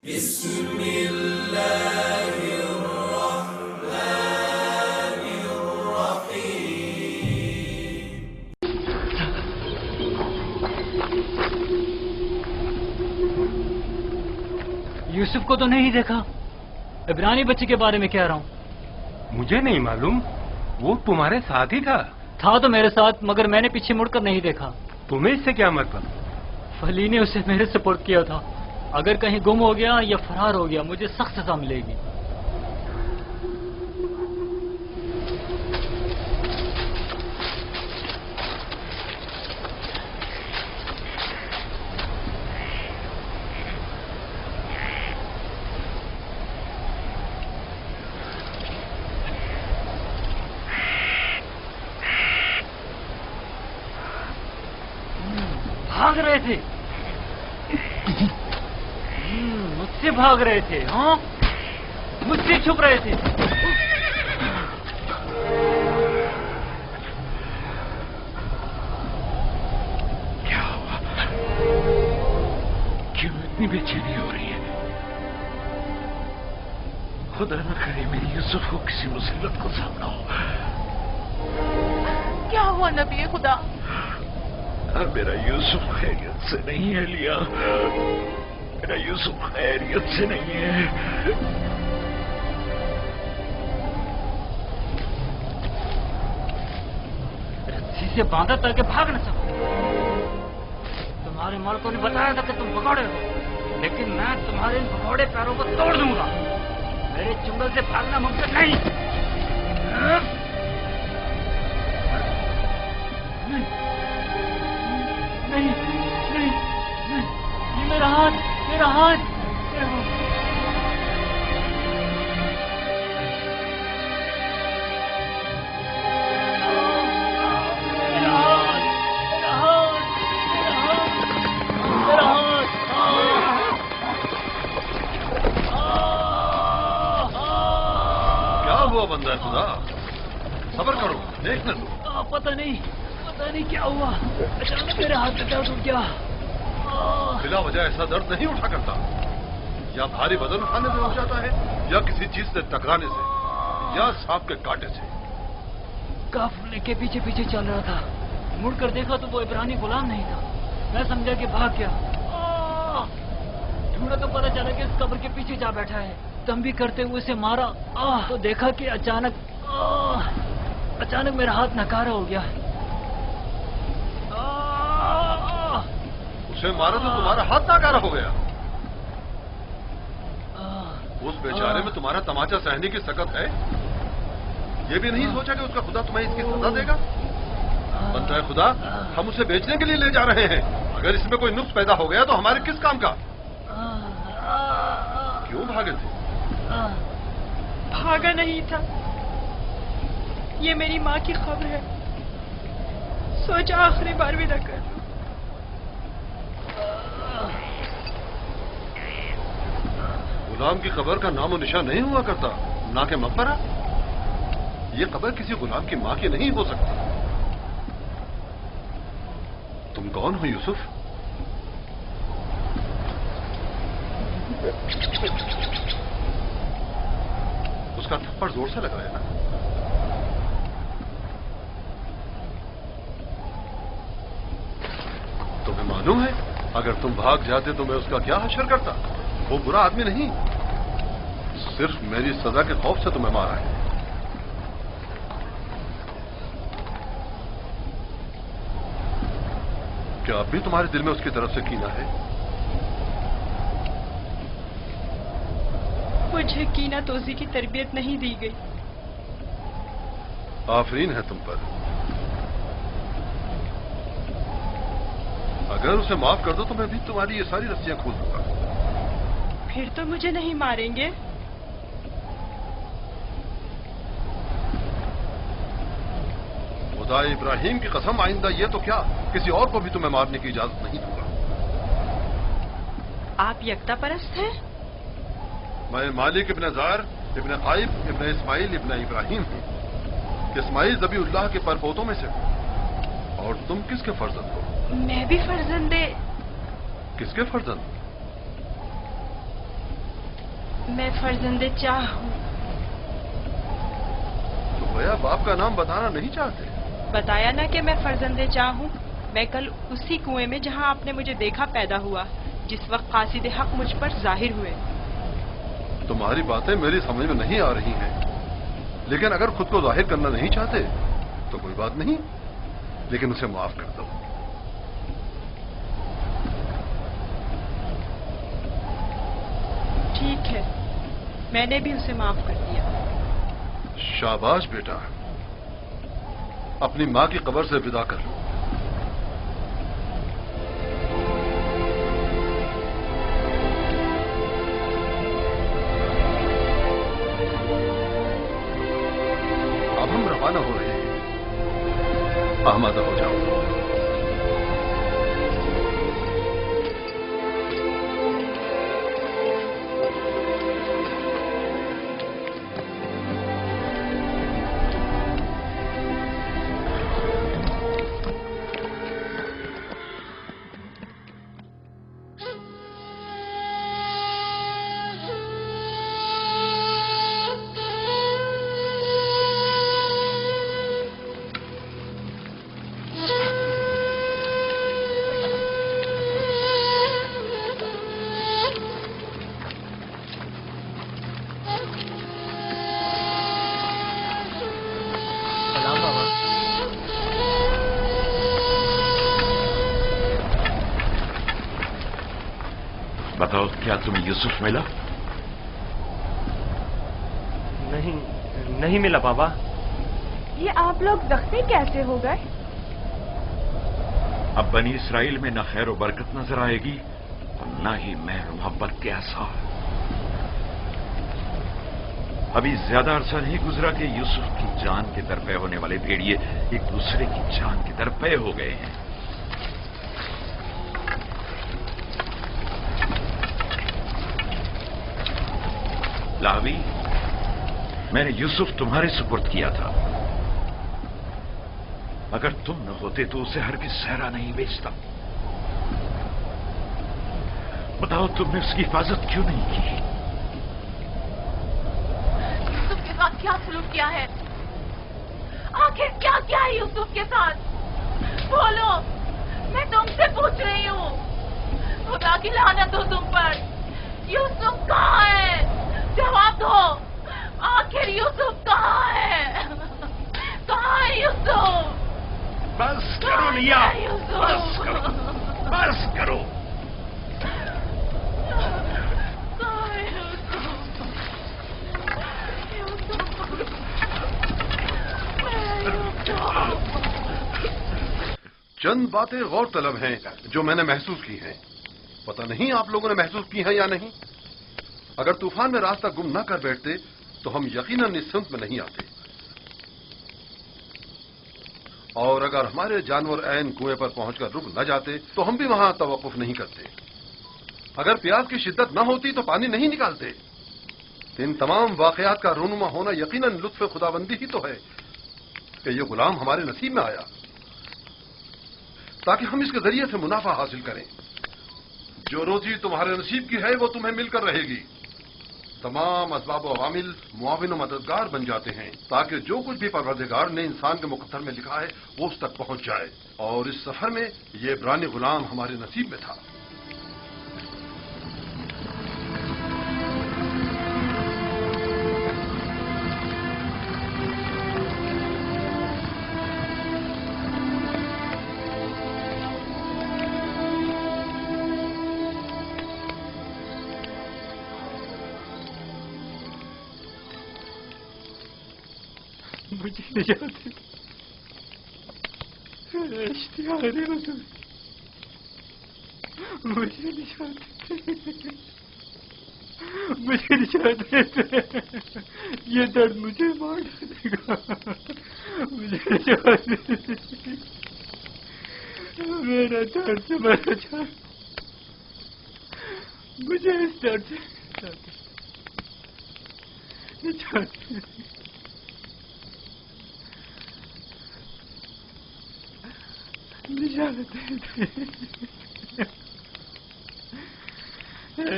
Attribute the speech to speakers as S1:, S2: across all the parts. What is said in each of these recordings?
S1: بسم اللہ الرحمن الرحیم۔
S2: یوسف کو تو نہیں دیکھا، عبرانی بچے کے بارے میں کہہ رہا ہوں۔
S3: مجھے نہیں معلوم، وہ تمہارے ساتھ ہی تھا
S2: تو میرے ساتھ، مگر میں نے پیچھے مڑ کر نہیں دیکھا۔
S3: تمہیں اس سے کیا مطلب؟
S2: فلی نے اسے میرے سپورٹ کیا تھا، اگر کہیں گم ہو گیا یا فرار ہو گیا مجھے سخت سزا ملے گی۔ بھاگ رہے تھے، مجھ سے بھاگ رہے تھے، ہاں مجھ سے چھپ رہے تھے۔
S4: کیا ہوا؟ کیوں اتنی بے چینی ہو رہی ہے؟ خدا نہ کرے میری یوسف کو کسی مصیبت کا سامنا ہو۔
S5: کیا ہوا نبی خدا؟
S4: میرا یوسف خیریت سے نہیں ہے لیا، میرا یوسف خیریت سے نہیں ہے۔
S2: رسی سے باندھا تاکہ بھاگ نہ سکو۔ تمہارے مالکوں نے بتایا تھا کہ تم بگوڑے ہو، لیکن میں تمہارے ان بگوڑے پیروں کو توڑ دوں گا۔ میرے چنگل سے بھاگنا ممکن نہیں۔ نہیں نہیں نہیں، یہ میرا ہاتھ، میرا ہاتھ۔
S6: کیا ہوا بندہ خدا؟ صبر کرو، دیکھنا تو۔
S2: پتہ نہیں کیا ہوا، اچانک میرے ہاتھ میں درد اٹھ گیا۔
S6: بلا وجہ ایسا درد نہیں اٹھا کرتا، یا بھاری وزن اٹھانے سے ہو جاتا ہے، یا کسی چیز سے ٹکرانے سے، یا سانپ کے کاٹے سے۔
S2: قافلے کے پیچھے پیچھے چل رہا تھا، مڑ کر دیکھا تو وہ عبرانی غلام نہیں تھا، میں سمجھا کہ بھاگ گیا۔ ڈھونڈا تو پتہ چلا کہ اس قبر کے پیچھے جا بیٹھا ہے، تم بھی کرتے ہوئے اسے مارا تو دیکھا کہ اچانک میرا ہاتھ ناکارہ ہو گیا۔
S6: اسے مارا تو تمہارا ہاتھ ناکارہ ہو گیا؟ اس بیچارے میں تمہارا تماچا سہنے کی سکت ہے؟ یہ بھی نہیں سوچا کہ اس کا خدا تمہیں اس کی سزا دے گا؟ بندہ ہے خدا، ہم اسے بیچنے کے لیے لے جا رہے ہیں، اگر اس میں کوئی نقص پیدا ہو گیا تو ہمارے کس کام کا؟ کیوں بھاگے تھے؟
S5: بھاگا نہیں تھا، یہ میری ماں کی خبر ہے، سوچا آخری بار بھی نہ کر لوں۔
S6: غلام کی قبر کا نام و نشان نہیں ہوا کرتا، نہ کہ مقبرہ۔ یہ قبر کسی غلام کی ماں کی نہیں ہو سکتی۔ تم کون ہو یوسف؟ اس کا تھپڑ زور سے لگا ہے نا؟ تمہیں معلوم ہے اگر تم بھاگ جاتے تو میں اس کا کیا حشر کرتا؟ وہ برا آدمی نہیں، صرف میری سزا کے خوف سے تمہیں مارا ہے۔ کیا اب بھی تمہارے دل میں اس کی طرف سے کینہ ہے؟
S5: مجھے کینہ توزی کی تربیت نہیں دی گئی۔
S6: آفرین ہے تم پر۔ اگر اسے معاف کر دو تو میں بھی تمہاری یہ ساری رسیاں کھول دوں گا۔
S5: پھر تو مجھے نہیں ماریں گے؟
S6: خدا ابراہیم کی قسم، آئندہ یہ تو کیا کسی اور کو بھی تمہیں مارنے کی اجازت نہیں دوں گا۔
S5: آپ یکتا پرست ہیں؟
S6: میں مالک ابن زار ابن قائب ابن اسماعیل ابن ابراہیم ہوں۔ اسماعیل ذبی اللہ کے پرپوتوں میں سے ہوں۔ اور تم کس کے فرزند ہو؟
S5: میں بھی فرزند۔
S6: کس کے فرزند؟
S5: मैं फर्जंदे चाह हूँ।
S6: तो भैया बाप का नाम बताना नहीं चाहते?
S5: बताया ना कि मैं फर्जंदे चाह हूँ। मैं कल उसी कुएं में जहाँ आपने मुझे देखा पैदा हुआ, जिस वक्त कासिद हक मुझ पर जाहिर हुए।
S6: तुम्हारी बातें मेरी समझ में नहीं आ रही हैं, लेकिन अगर खुद को जाहिर करना नहीं चाहते तो कोई बात नहीं, लेकिन उसे माफ कर दो।
S5: ठीक है, मैंने भी उसे माफ कर दिया।
S6: शाबाश बेटा, अपनी माँ की कब्र से विदा कर लो। अब हम रवाना हो रहे हैं, आमादा हो जाओ।
S4: बताओ, क्या तुम्हें यूसुफ मिला?
S3: नहीं मिला बाबा।
S7: ये आप लोग जख्मी कैसे हो गए?
S4: अब बनी इसराइल में न खैर व बरकत नजर आएगी और न ही मेहर मोहब्बत के आसार। अभी ज्यादा अरसा नहीं गुजरा कि यूसुफ की जान के दरपे होने वाले भेड़िए एक दूसरे की जान के दरपे हो गए हैं। लावी, मैंने यूसुफ तुम्हारे सुपुर्द किया था। अगर तुम न होते तो उसे हरगिज़ सहरा नहीं बेचता। बताओ, तुमने उसकी हिफाजत क्यों नहीं की?
S7: यूसुफ के साथ क्या सलूक किया है? आखिर क्या किया है यूसुफ के साथ? बोलो, मैं तुमसे पूछ रही हूँ। खुदा की लानत हो तुम पर। यूसुफ कहाँ है? जवाब दो। आखिर यूसुफ कहाँ है? कहाँ है यूसुफ?
S4: बस करो लिया, बस करो, बस करो।
S7: कहाँ है यूसुफ?
S6: चंद बातें गौर तलब हैं जो मैंने महसूस की हैं। पता नहीं आप लोगों ने महसूस की हैं या नहीं। अगर तूफान में रास्ता गुम न कर बैठते तो हम यकीनन इस सिमत में नहीं आते, और अगर हमारे जानवर ऐन कुएं पर पहुंचकर रुक न जाते तो हम भी वहां तवक्कुफ नहीं करते। अगर प्यास की शिद्दत न होती तो पानी नहीं निकालते। इन तमाम वाकयात का रूनुमा होना यकीनन लुत्फ खुदाबंदी ही तो है कि ये गुलाम हमारे नसीब में आया ताकि हम इसके जरिए से मुनाफा हासिल करें। जो रोजी तुम्हारे नसीब की है वो तुम्हें मिलकर रहेगी। तमाम असबाब व अवामिल मुआविन व मददगार बन जाते हैं ताकि जो कुछ भी परवरदिगार ने इंसान के मुकद्दर में लिखा है वो उस तक पहुंच जाए। और इस सफर में ये इब्रानी गुलाम हमारे नसीब में था।
S3: मुझे निजात इश्तिहार हुजूर, मुझे निजात ये दर्द मुझे मार डालेगा। मुझे निजात, मेरा दर्द से मरना चाह, मुझे इस दर्द से निजात।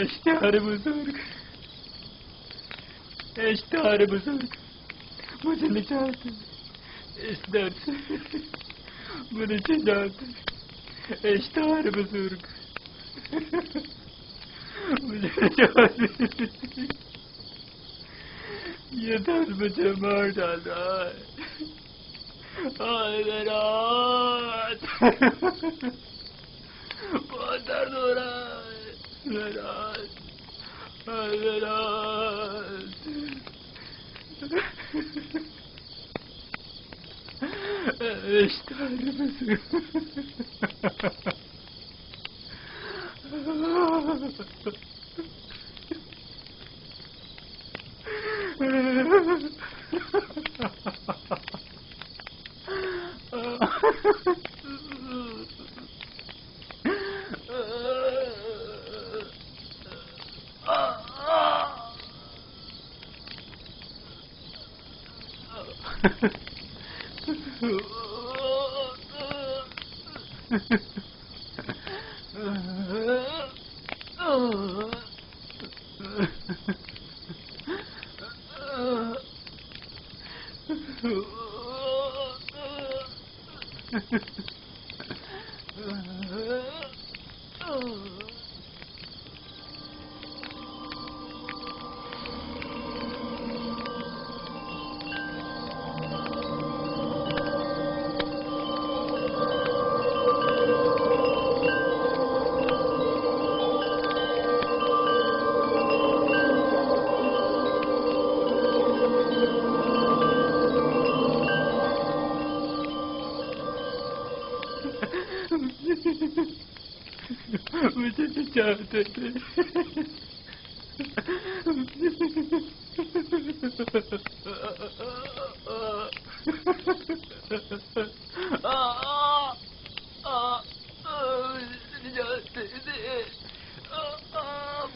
S3: इश्तिहार बुजुर्ग,
S2: اشتہار بزرگ مجھے نجات دے، اس درد سے مجھے نجات دے، اشتہار بزرگ مجھے نجات دے، یہ درد مجھے مار ڈال رہا ہے، میرا ہاتھ بہت درد ہو رہا ہے، میرا ہاتھ، میرا ہاتھ، اشتہار بزرگ مجھے نجات دے دے، نجات دے دے،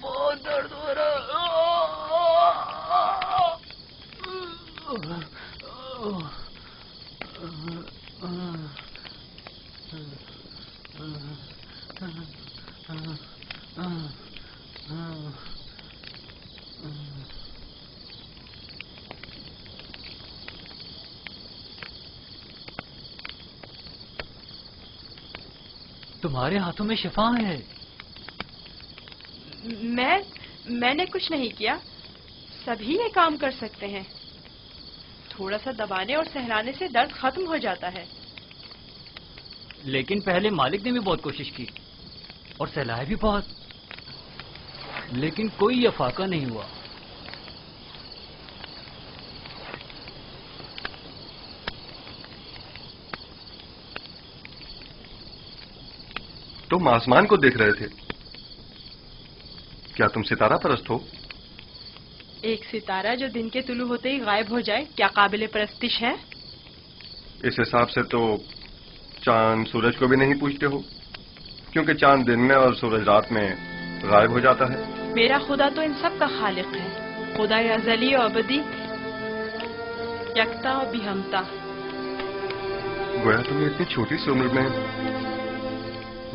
S2: بہت درد ہو رہا
S8: تمہارے ہاتھوں میں شفا ہے.
S5: میں نے کچھ نہیں کیا، سبھی یہ کام کر سکتے ہیں. تھوڑا سا دبانے اور سہلانے سے درد ختم ہو جاتا ہے.
S8: لیکن پہلے مالک نے بھی بہت کوشش کی اور سہلایا بھی بہت، لیکن کوئی افاقہ نہیں ہوا.
S6: تم آسمان کو دیکھ رہے تھے، کیا تم ستارہ پرست ہو؟
S5: ایک ستارہ جو دن کے طلوع ہوتے ہی غائب ہو جائے کیا قابل پرستش ہے؟
S6: اس حساب سے تو چاند سورج کو بھی نہیں پوچھتے ہو، کیونکہ چاند دن میں اور سورج رات میں غائب ہو جاتا ہے.
S5: میرا خدا تو ان سب کا خالق ہے، خدا ازلی و ابدی، یکتا و بہمتا.
S6: گویا تم نے اتنی چھوٹی سی عمر میں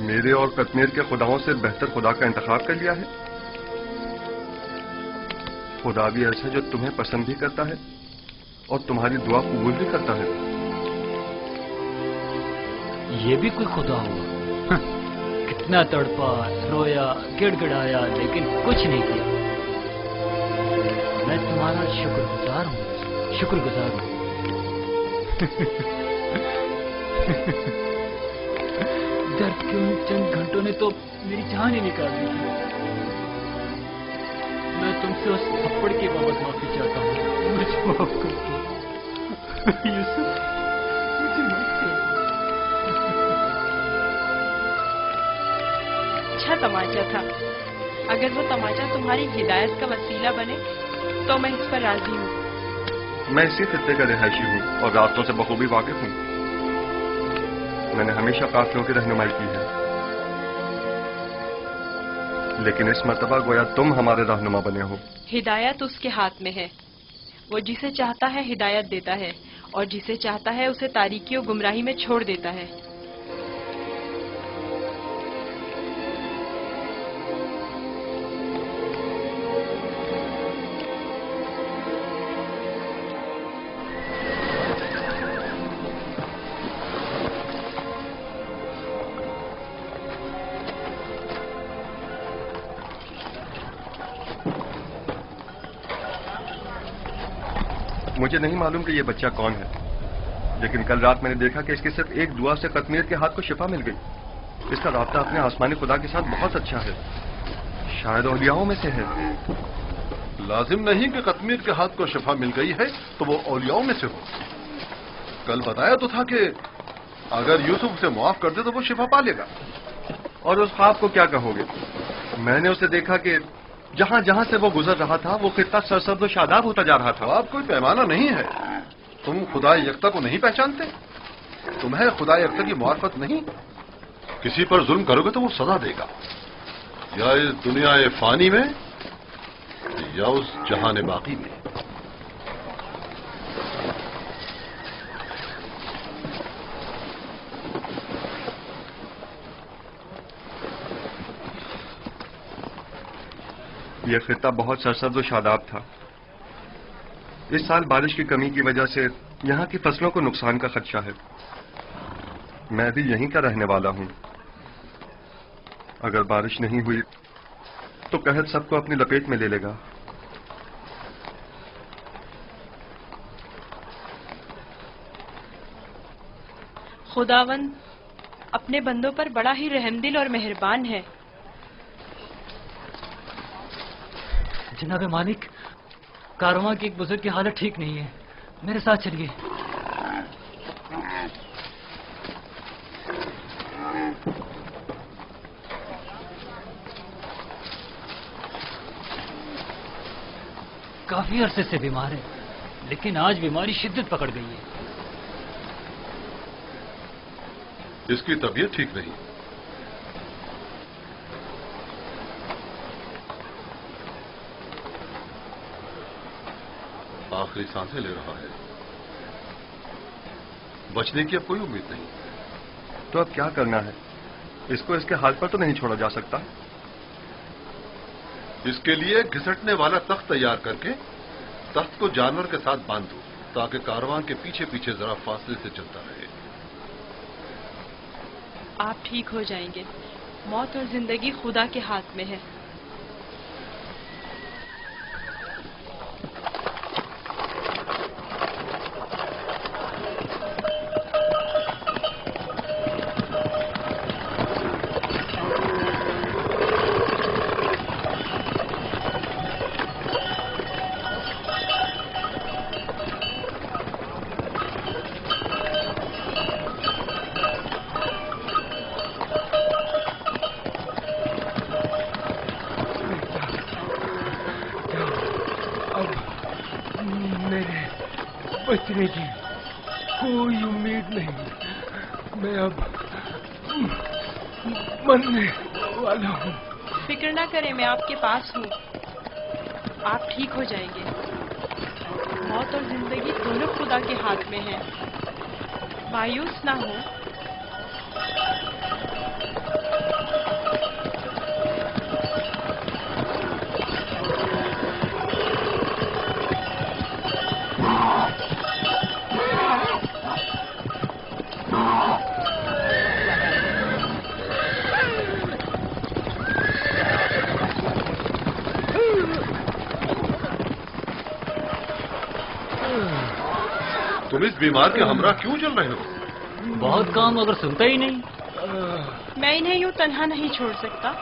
S6: میرے اور کتمیر کے خداؤں سے بہتر خدا کا انتخاب کر لیا ہے. خدا بھی ایسا جو تمہیں پسند بھی کرتا ہے اور تمہاری دعا قبول بھی کرتا ہے.
S8: یہ بھی کوئی خدا ہوا؟ کتنا تڑپا، رویا، گڑ گڑایا، لیکن کچھ نہیں کیا. میں تمہارا شکر گزار ہوں، شکر گزار ہوں. درد کے ان چند گھنٹوں نے تو میری جان ہی نکال دی تھی. میں تم سے اس تھپڑ کے بابت معافی چاہتا ہوں، مجھے معاف کر دو یوسف، مجھے معاف کر دو.
S5: اچھا تماچا تھا. اگر وہ تماچا تمہاری ہدایت کا وسیلہ بنے تو میں اس پر راضی ہوں.
S6: میں اسی خطے کا رہائشی ہوں اور راستوں سے بخوبی واقف ہوں. میں نے ہمیشہ قافلوں کی رہنمائی کی ہے، لیکن اس مرتبہ گویا تم ہمارے رہنما بنے ہو.
S5: ہدایت اس کے ہاتھ میں ہے. وہ جسے چاہتا ہے ہدایت دیتا ہے اور جسے چاہتا ہے اسے تاریکی و گمراہی میں چھوڑ دیتا ہے.
S9: مجھے نہیں معلوم کہ یہ بچہ کون ہے، لیکن کل رات میں نے دیکھا کہ اس کی صرف ایک دعا سے قطمیر کے ہاتھ کو شفا مل گئی. اس کا رابطہ اپنے آسمانی خدا کے ساتھ بہت اچھا ہے، شاید اولیاؤں میں سے ہے.
S6: لازم نہیں کہ قطمیر کے ہاتھ کو شفا مل گئی ہے تو وہ اولیاؤں میں سے ہو. کل بتایا تو تھا کہ اگر یوسف اسے معاف کر دے تو وہ شفا پا لے گا.
S9: اور اس خواب کو کیا کہو گے؟ میں نے اسے دیکھا کہ جہاں جہاں سے وہ گزر رہا تھا وہ خطہ سرسبز و شاداب ہوتا جا رہا تھا.
S6: خواب کوئی پیمانہ نہیں ہے. تم خدا یکتا کو نہیں پہچانتے؟ تمہیں خدا یکتا کی معرفت نہیں؟ کسی پر ظلم کرو گے تو وہ سزا دے گا، یا اس دنیا فانی میں یا اس جہان باقی میں.
S9: یہ خطہ بہت سرسبز و شاداب تھا. اس سال بارش کی کمی کی وجہ سے یہاں کی فصلوں کو نقصان کا خدشہ ہے. میں بھی یہیں کا رہنے والا ہوں. اگر بارش نہیں ہوئی تو قحط سب کو اپنی لپیٹ میں لے لے گا.
S5: خداوند اپنے بندوں پر بڑا ہی رحمدل اور مہربان ہے.
S8: جناب مالک، کارواں کے ایک بزرگ کی حالت ٹھیک نہیں ہے، میرے ساتھ چلیے. کافی عرصے سے بیمار ہے، لیکن آج بیماری شدت پکڑ گئی ہے.
S6: اس کی طبیعت ٹھیک نہیں. آخری سانسیں لے رہا ہے. بچنے کی اب کوئی امید نہیں.
S9: تو اب کیا کرنا ہے؟ اس کو اس کے حال پر تو نہیں چھوڑا جا سکتا.
S6: اس کے لیے گھسٹنے والا تخت تیار کر کے تخت کو جانور کے ساتھ باندھ دو تاکہ کارواں کے پیچھے پیچھے ذرا فاصلے سے چلتا رہے.
S5: آپ ٹھیک ہو جائیں گے. موت اور زندگی خدا کے ہاتھ میں ہے.
S3: بچنے کی کوئی امید نہیں. میں اب مرنے والا ہوں.
S5: فکر نہ کریں، میں آپ کے پاس ہوں. آپ ٹھیک ہو جائیں گے. موت اور زندگی دونوں خدا کے ہاتھ میں ہیں. مایوس نہ ہو.
S6: تم اس بیمار کے ہمراہ کیوں چل رہے ہو؟
S8: بہت کام اگر سنتا ہی نہیں.
S5: میں انہیں یوں تنہا نہیں چھوڑ سکتا.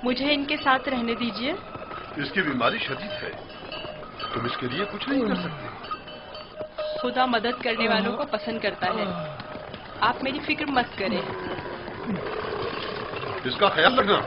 S5: مجھے ان کے ساتھ رہنے دیجیے.
S6: اس کی بیماری شدید ہے، تم اس کے لیے کچھ نہیں کر سکتے.
S5: خدا مدد کرنے والوں کو پسند کرتا ہے. آپ میری فکر مت کریں.
S6: اس کا خیال رکھنا.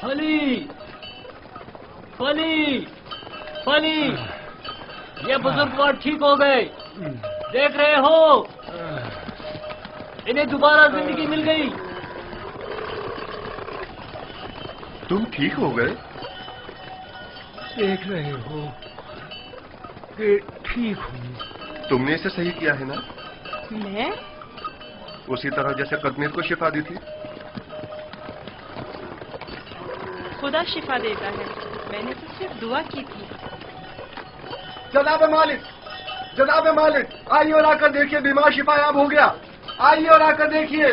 S8: फली फली फली, ये बुजुर्गवार ठीक हो गए, देख रहे हो, इन्हें दोबारा जिंदगी मिल गई।
S9: तुम ठीक हो गए?
S3: देख रहे हो कि ठीक हूँ।
S9: तुमने इसे सही किया है ना?
S5: मैं?
S9: उसी तरह जैसे कश्मीर को शिफा दी थी।
S5: खुदा शिफा देता है, मैंने तो सिर्फ दुआ की थी।
S9: जनाब मालिक, आइए और आकर देखिए, बीमार शिफायाब हो गया। आइए और आकर देखिए।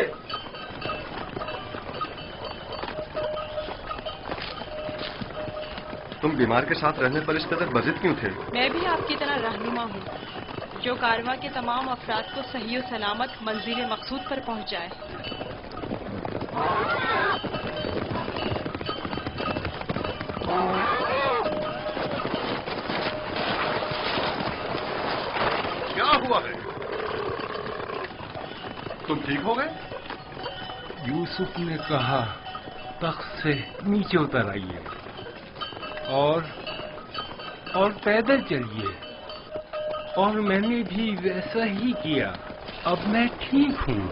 S9: तुम बीमार के साथ रहने पर इस कदर बजिद क्यों थे?
S5: मैं भी आपकी तरह रहनुमा हूँ, जो कारवां के तमाम अफराद को सही और सलामत मंजिल मकसूद पर पहुँचाए।
S6: क्या हुआ है? तुम ठीक हो गए?
S3: यूसुफ ने कहा तख्त से नीचे उतर आइए और पैदल चलिए, और मैंने भी वैसा ही किया। अब मैं ठीक हूँ।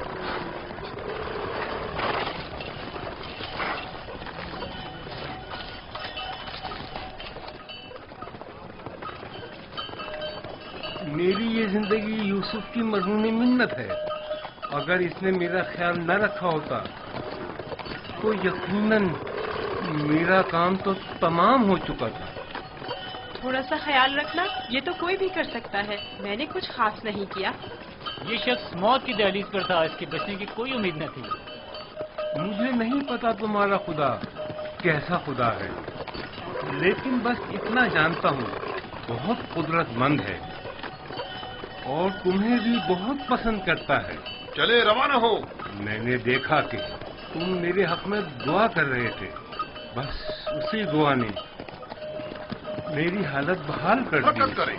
S3: मेरी ये जिंदगी यूसुफ की मजमूनी मिन्नत है। अगर इसने मेरा ख्याल न रखा होता तो यकीनन मेरा काम तो तमाम हो चुका था।
S5: थोड़ा सा ख्याल रखना, ये तो कोई भी कर सकता है। मैंने कुछ खास नहीं किया।
S8: ये शख्स मौत की दहलीज पर था, इसके बचने की कोई उम्मीद न थी।
S3: मुझे नहीं पता तुम्हारा खुदा कैसा खुदा है, लेकिन बस इतना जानता हूँ, बहुत कुदरतमंद है और तुम्हें भी बहुत पसंद करता है।
S6: चले रवाना हो।
S3: मैंने देखा कि तुम मेरे हक में दुआ कर रहे थे, बस उसी दुआ ने मेरी हालत बहाल कर दी।
S6: हरकत करें।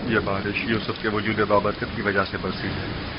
S9: ये बारिश यूसुफ के वजूद बाबरकत की वजह से बरसी है।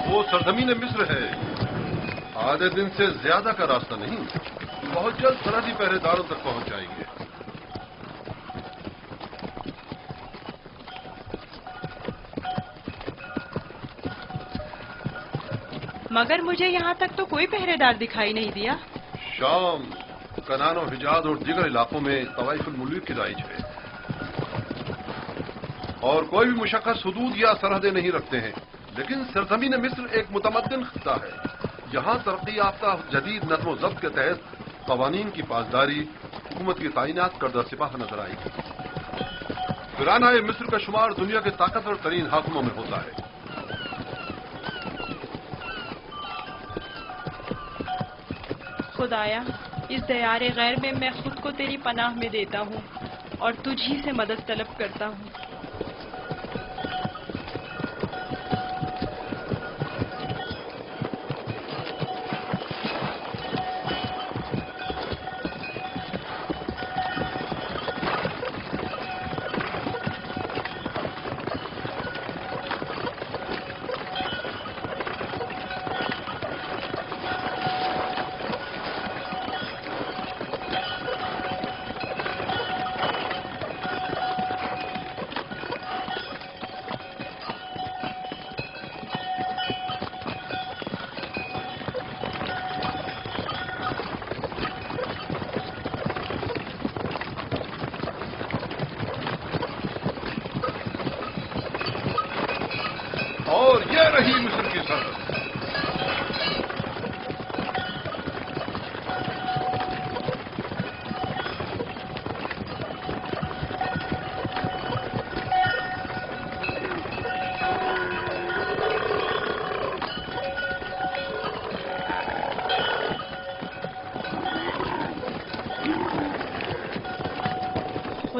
S6: वो सरजमीन मिस्र है। आधे दिन से ज्यादा का रास्ता नहीं, बहुत जल्द सरहदी पहरेदारों तक पहुंच जाएंगे।
S5: मगर मुझे यहाँ तक तो कोई पहरेदार दिखाई नहीं दिया।
S6: शाम, कनानो, हिजाज और दीगर इलाकों में तवाइफुल मुल्क की राइज है, और कोई भी मुशक्कत हुदूद या सरहदें नहीं रखते हैं। लेकिन सरजमीन मिस्र एक मुतमद्दिन खित्ता है। यहाँ तरक्की याफ्ता जदीद नज़्म ज़ब्त के तहत क़वानीन की पासदारी, हुकूमत की तैनात करदा सिपाह नजर आएगी। फिराना मिस्र का शुमार दुनिया के ताकतवर तरीन हाकिमों में होता है।
S5: खुदाया, इस दयारे गैर में मैं खुद को तेरी पनाह में देता हूँ और तुझी से मदद तलब करता हूँ।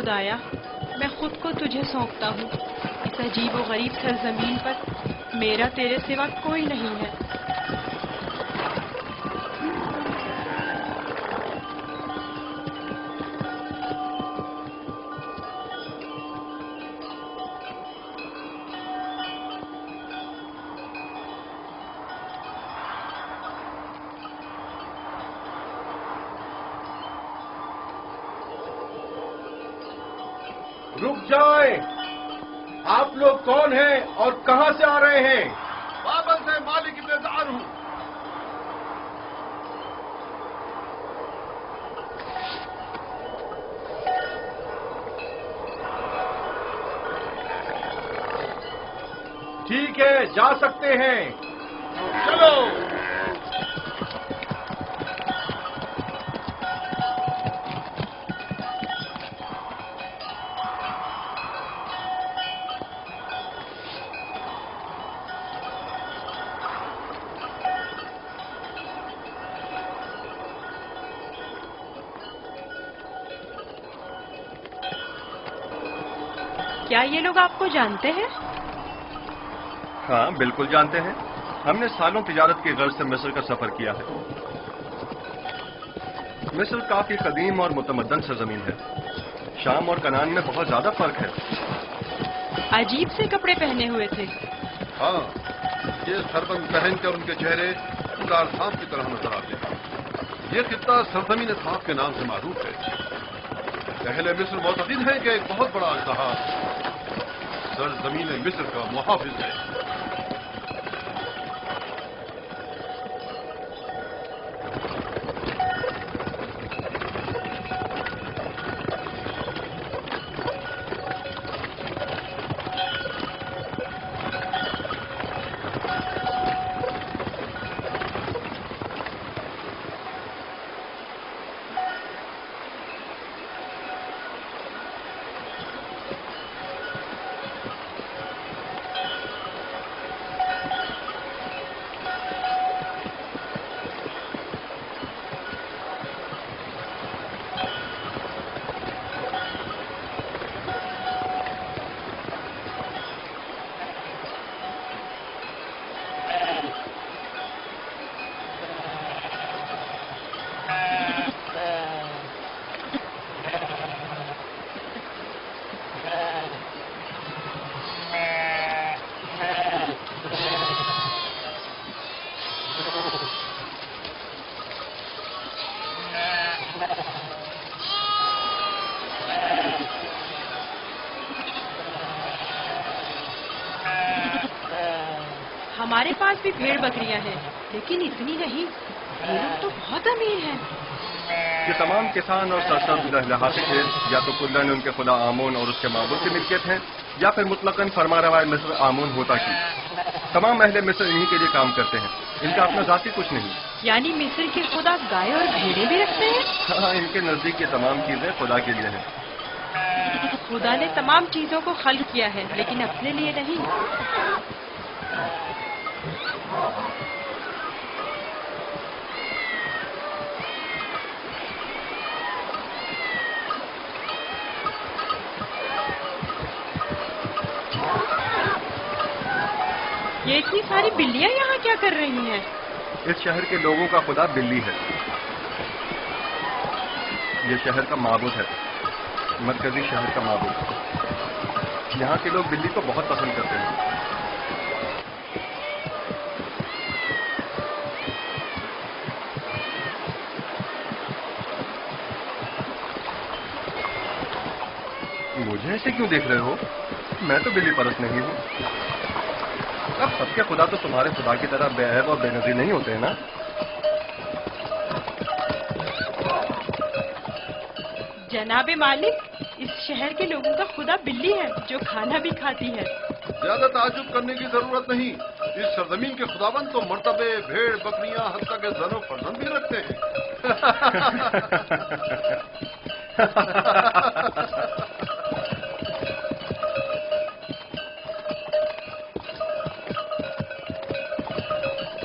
S5: खुदाया, मैं खुद को तुझे सौंपता हूँ। इस अजीब व गरीब सरजमीन पर मेरा तेरे सिवा कोई नहीं है।
S6: रुक जाएं! आप लोग कौन हैं और कहां से आ रहे हैं? बाबल से मालिक इंतजार हूं। ठीक है, जा सकते हैं। चलो।
S5: क्या ये लोग आपको जानते हैं?
S9: हाँ, बिल्कुल जानते हैं। हमने सालों तिजारत की गर्ज से मिस्र का सफर किया है। मिस्र काफी कदीम और मुतमद्दन सरजमीन है। शाम और कनान में बहुत ज्यादा फर्क है।
S5: अजीब से कपड़े पहने हुए थे।
S6: हाँ, ये सरबंद पहनकर उनके चेहरे उदार सांप की तरह नजर आते हैं। ये खित्ता सरजमीन सांप के नाम से मारूफ है। पहले मिस्र मोतक़िद है कि एक बहुत बड़ा अजदहा सरजमीन मिस्र का मुहाफिज है।
S5: हमारे पास भी भेड़ बकरियां हैं, लेकिन इतनी नहीं। ये लोग तो बहुत अमीर हैं।
S9: ये तमाम किसान और सरसब्ज़ लहलहाते खेत या तो कुल्लन उनके खुदा आमून और उसके माबूद की मिल्कियत है, या फिर मुतलकन फरमारवाए मिस्र आमून होता की। तमाम अहले मिस्र इन्हीं के लिए काम करते हैं। इनका अपना जाति कुछ नहीं।
S5: यानी मिस्र के खुदा गाय और भेड़ें भी रखते हैं?
S9: हाँ, इनके नजदीक ये तमाम चीजें खुदा के लिए हैं।
S5: खुदा ने तमाम चीजों को खल्क किया है, लेकिन अपने लिए नहीं। ये इतनी सारी बिल्लियां यहाँ क्या कर रही हैं?
S9: इस शहर के लोगों का खुदा बिल्ली है। ये शहर का माबूद है, मरकजी शहर का माबूद। यहाँ के लोग बिल्ली को बहुत पसंद करते हैं। मुझे ऐसे क्यों देख रहे हो? मैं तो बिल्ली परस्त नहीं हूँ। अब सबके खुदा तो तुम्हारे खुदा की तरह बेअहद और बेनज़ीर नहीं होते हैं ना?
S5: जनाबे मालिक, इस शहर के लोगों का खुदा बिल्ली है, जो खाना भी खाती है।
S6: ज्यादा ताज्जुब करने की जरूरत नहीं। इस सरजमीन के खुदाबंद तो मर्तबे, भेड़, बकरियां, हत्ता के ज़नो फर्जंद भी रखते हैं।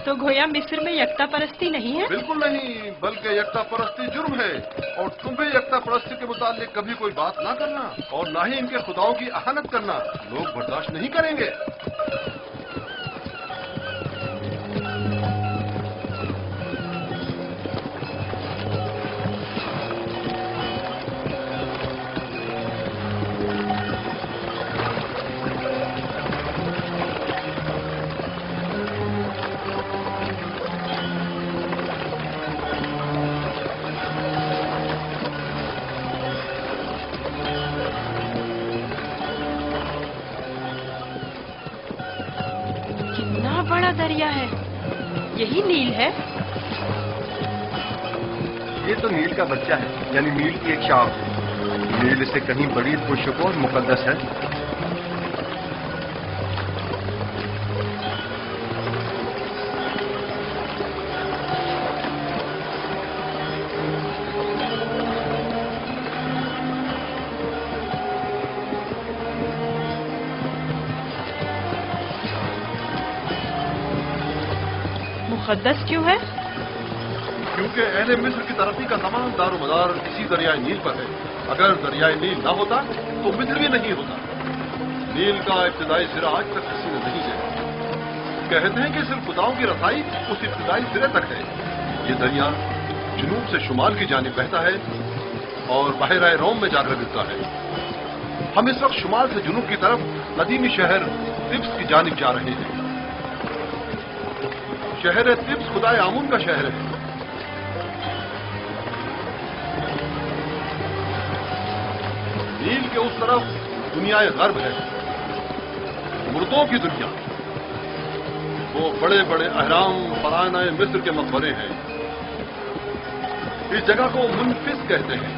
S5: तो गोया मिस्र में यकता परस्ती नहीं है?
S6: बिल्कुल नहीं, बल्कि यकता परस्ती जुर्म है और तुम्हें यकता परस्ती के मुतालिक कभी कोई बात ना करना और ना ही इनके खुदाओं की अहानत करना लोग बर्दाश्त नहीं करेंगे।
S5: बड़ा दरिया है, यही नील है?
S9: ये तो नील का बच्चा है, यानी नील की एक शाख। नील इससे कहीं बड़ी पुरशको और मुकद्दस है।
S5: मुकद्दस क्यों है?
S6: क्योंकि अहले मिस्र की तरक्की का तमाम दारोमदार इसी दरियाए नील पर है। अगर दरियाए नील न होता तो मिस्र भी नहीं होता। नील का इब्तिदाई सिरा आज तक किसी ने नहीं देखा। कहते हैं कि सिर्फ खुदाओं की रसाई उस इब्तिदाई सिरे तक है। ये दरिया जुनूब से शुमाल की जानिब बहता है और बहरा रोम में जाकर गिरता है। हम इस वक्त शुमाल से जुनूब की तरफ कदीमी शहर तिब्स की जानिब जा रहे हैं। शहर तिब्स खुदाए आमून का शहर है। नील के उस तरफ दुनियाए गर्ब है, मुर्दों की दुनिया। वो बड़े बड़े अहराम फरानाए मिस्र के मकबरे हैं। इस जगह को मुनफिस कहते हैं,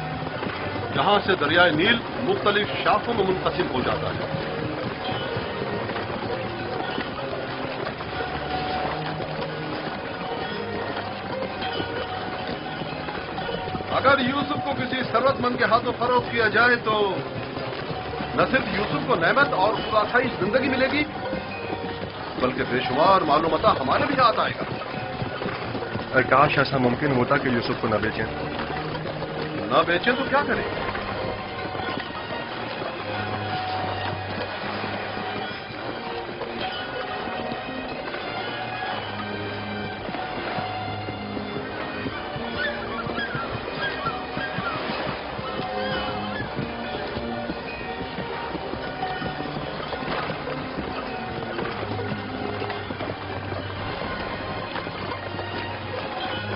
S6: जहां से दरियाए नील मुख्तलिफ शाखों में मुनकसिम हो जाता है। अगर यूसुफ को किसी सरवतमंद के हाथों फरोख्त किया जाए तो न सिर्फ यूसुफ को नेमत और खुदासाई जिंदगी मिलेगी, बल्कि बेशुमार मालूमता हमारे भी हाथ आएगा।
S9: काश ऐसा मुमकिन होता कि यूसुफ को न बेचें।
S6: न बेचें तो क्या करें?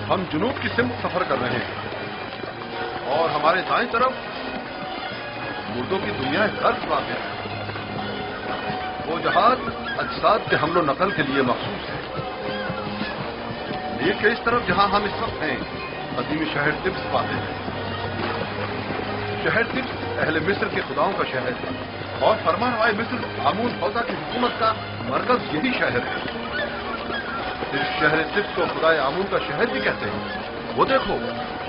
S6: हम जुनूब की सिमत सफर कर रहे हैं और हमारे दाएं तरफ मुर्दों की दुनिया गर्द वाक़ है। वो जहाज अजसाद के हमलो नकल के लिए मखसूस है। नील के इस तरफ जहां हम इस वक्त हैं, कदीमी शहर तिब्स पाते हैं। शहर तिब्स अहले मिस्र के खुदाओं का शहर है और फरमानवाए मिस्र आमून फौजा की हुकूमत का मरकज यही शहर है। इस शहर तिब्स को खुदाए आमून का शहर भी कहते हैं। वो देखो,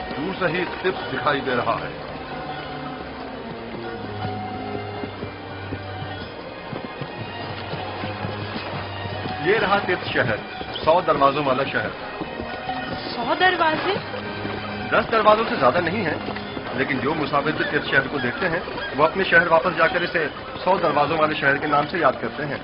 S6: दूर से ही तिब्स दिखाई दे रहा है।
S9: ये रहा तिब्स शहर, 100 दरवाजों वाला शहर।
S5: 100 दरवाजे?
S9: 10 दरवाजों से ज्यादा नहीं है, लेकिन जो मुसाफिर तिब्स शहर को देखते हैं वो अपने शहर वापस जाकर इसे 100 दरवाजों वाले शहर के नाम से याद करते हैं।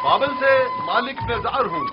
S6: बाबल से मालिक नेज़ार हूं।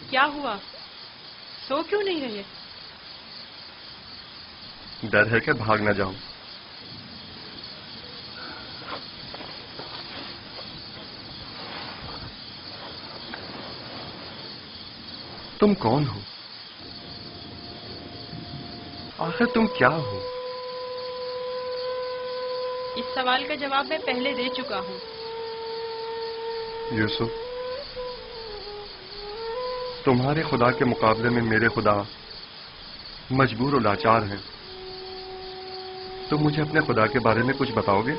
S5: کیا ہوا؟ سو کیوں نہیں رہے؟
S9: ڈر ہے کہ بھاگ نہ جاؤں. تم کون ہو؟ آخر تم کیا ہو؟
S5: اس سوال کا جواب میں پہلے دے چکا ہوں.
S9: یوسف، تمہارے خدا کے مقابلے میں میرے خدا مجبور و لاچار ہیں. تم مجھے اپنے خدا کے بارے میں کچھ بتاؤ گے؟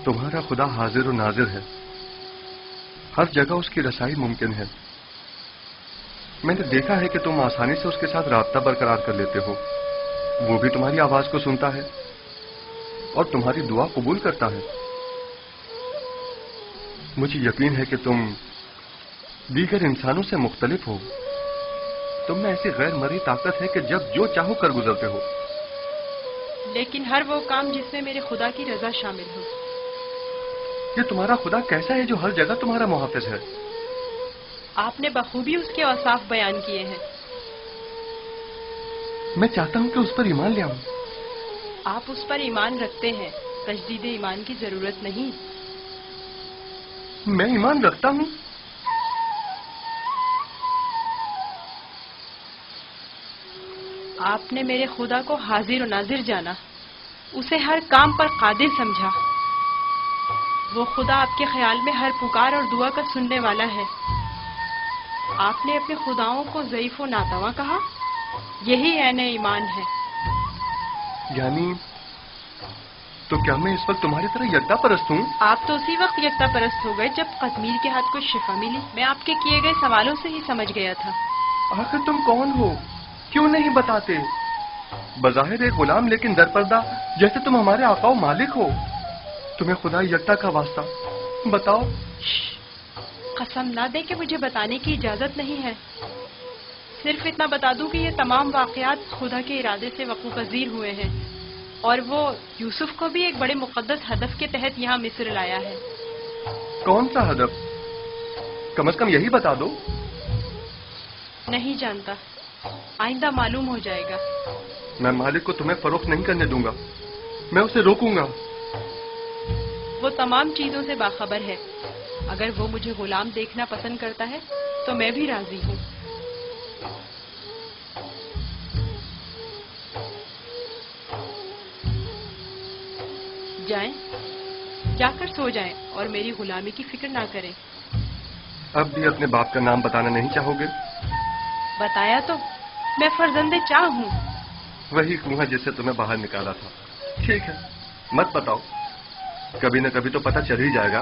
S9: تمہارا خدا حاضر و ناظر ہے، ہر جگہ اس کی رسائی ممکن ہے. میں نے دیکھا ہے کہ تم آسانی سے اس کے ساتھ رابطہ برقرار کر لیتے ہو. وہ بھی تمہاری آواز کو سنتا ہے اور تمہاری دعا قبول کرتا ہے. مجھے یقین ہے کہ تم دیگر انسانوں سے مختلف ہو. تم میں ایسی غیر مرئی طاقت ہے کہ جب جو چاہو کر گزرتے ہو.
S5: لیکن ہر وہ کام جس میں میرے خدا کی رضا شامل ہو.
S9: یہ تمہارا خدا کیسا ہے جو ہر جگہ تمہارا محافظ ہے؟
S5: آپ نے بخوبی اس کے اوصاف بیان کیے ہیں.
S9: मैं चाहता हूँ कि उस पर ईमान ले आऊं।
S5: आप उस पर ईमान रखते हैं, तजदीद ईमान की जरूरत नहीं।
S9: मैं ईमान रखता हूँ।
S5: आपने मेरे खुदा को हाजिर और नाजिर जाना, उसे हर काम पर कादिर समझा। वो खुदा आपके ख्याल में हर पुकार और दुआ का सुनने वाला है। आपने अपने खुदाओं को ज़ईफ व नातवा कहा, यही ऐन ईमान है।
S9: यानी तो क्या मैं इस वक्त तुम्हारी तरह यकता परस्त हूँ?
S5: आप तो उसी वक्त यकता परस्त हो गए जब कश्मीर के हाथ को शिफा मिली। मैं आपके किए गए सवालों से ही समझ गया था।
S9: आखिर तुम कौन हो? क्यों नहीं बताते? बज़ाहिर एक गुलाम लेकिन दरपर्दा, जैसे तुम हमारे आका व मालिक हो। तुम्हें खुदा यकता का वास्ता बताओ।
S5: कसम ना दे कि मुझे बताने की इजाजत नहीं है। सिर्फ इतना बता दूं कि ये तमाम वाकयात खुदा के इरादे से वक़ू पज़ीर हुए हैं और वो यूसुफ को भी एक बड़े मुक़द्दस हदफ के तहत यहाँ मिस्र लाया है।
S9: कौन सा हदफ? कम से कम यही बता दो।
S5: नहीं जानता, आइंदा मालूम हो जाएगा।
S9: मैं मालिक को तुम्हें फरोख्त नहीं करने दूंगा, मैं उसे रोकूंगा।
S5: वो तमाम चीजों से बाखबर है। अगर वो मुझे गुलाम देखना पसंद करता है तो मैं भी राजी हूँ। जाएं, जाकर सो जाएं और मेरी गुलामी की फिक्र ना करें।
S9: अब भी अपने बाप का नाम बताना नहीं चाहोगे?
S5: बताया तो, मैं फर्जंदे चाह हूँ।
S9: वही कुआं जिससे तुम्हें बाहर निकाला था। ठीक है, मत बताओ, कभी न कभी तो पता चल ही जाएगा।